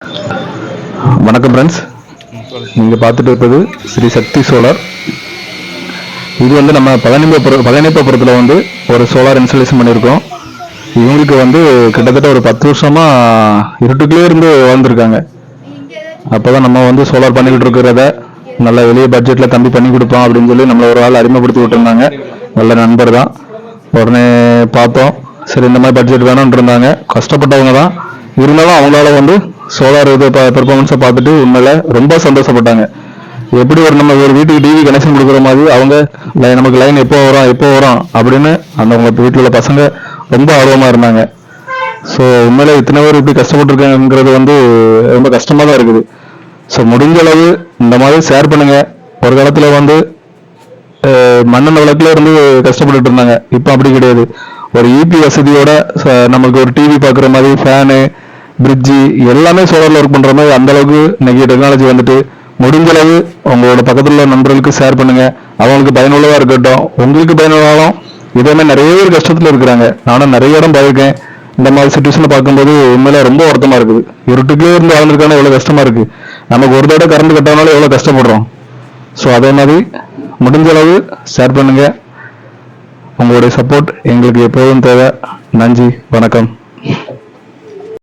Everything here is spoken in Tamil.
வணக்கம் ஃப்ரெண்ட்ஸ், நீங்கள் பார்த்துட்டு இருப்பது ஸ்ரீ சக்தி சோலார். இது வந்து நம்ம பழனிப்பபுரத்தில் வந்து ஒரு சோலார் இன்ஸ்டாலேஷன் பண்ணியிருக்கோம். இவங்களுக்கு வந்து கிட்டத்தட்ட ஒரு 10 வருஷமா இருட்டுக்குள்ளே இருந்து வாழ்ந்துருக்காங்க. அப்போதான் நம்ம வந்து சோலார் பண்ணிக்கிட்டு இருக்கிறத நல்ல வெளியே பட்ஜெட்டில் தம்பி பண்ணி கொடுப்போம் அப்படின்னு சொல்லி நம்மளை ஒரு ஆள் அறிமுகப்படுத்தி விட்டுருந்தாங்க. நல்ல நண்பர் தான். உடனே பார்த்தோம், சரி இந்த மாதிரி பட்ஜெட் வேணும்னு இருந்தாங்க. கஷ்டப்பட்டவங்க தான், இருந்தாலும் அவங்களால வந்து சோலார் இது பெர்ஃபார்மன்ஸை பார்த்துட்டு உண்மையில ரொம்ப சந்தோஷப்பட்டாங்க. எப்படி நம்ம ஒரு வீட்டுக்கு டிவி கனெக்ஷன் கொடுக்குற மாதிரி அவங்க நமக்கு லைன் எப்போ வரும் அப்படின்னு அந்த உங்க வீட்டில் உள்ள பசங்க ரொம்ப ஆர்வமாக இருந்தாங்க. ஸோ உண்மையில இத்தனை பேர் இப்படி கஷ்டப்பட்டுருக்காங்கிறது வந்து ரொம்ப கஷ்டமாக தான் இருக்குது. ஸோ முடிஞ்ச அளவு இந்த மாதிரி ஷேர் பண்ணுங்க. ஒரு காலத்தில் வந்து மண்ணெண்ண விளக்குல இருந்து கஷ்டப்பட்டுட்டு இருந்தாங்க, இப்போ அப்படி கிடையாது. ஒரு இபி வசதியோட நமக்கு ஒரு டிவி பார்க்குற மாதிரி ஃபேனு, பிரிட்ஜு எல்லாமே சோலாரில் ஒர்க் பண்ணுற மாதிரி அந்த அளவுக்கு இன்னைக்கு டெக்னாலஜி வந்துட்டு, முடிஞ்ச அளவு உங்களோட பக்கத்தில் உள்ள நண்பர்களுக்கு ஷேர் பண்ணுங்க. அவங்களுக்கு பயனுள்ளதாக இருக்கட்டும், உங்களுக்கு பயனுள்ளாலும். இதே மாதிரி நிறைய பேர் கஷ்டத்தில் இருக்கிறாங்க. நானும் நிறைய இடம் போயிருக்கேன். இந்த மாதிரி சுச்சுவேஷனை பார்க்கும்போது உண்மையில ரொம்ப வருத்தமா இருக்குது. இருட்டுக்குள்ளே இருந்து வாழ்ந்துருக்கானே எவ்வளோ கஷ்டமா இருக்கு. நமக்கு ஒரு தடவை கரண்ட் கட்டானாலும் எவ்வளோ கஷ்டப்படுறோம். ஸோ அதே மாதிரி முடிஞ்ச அளவு ஷேர் பண்ணுங்க. உங்களுடைய சப்போர்ட் எங்களுக்கு எப்போதும் தேவை. நன்றி, வணக்கம்.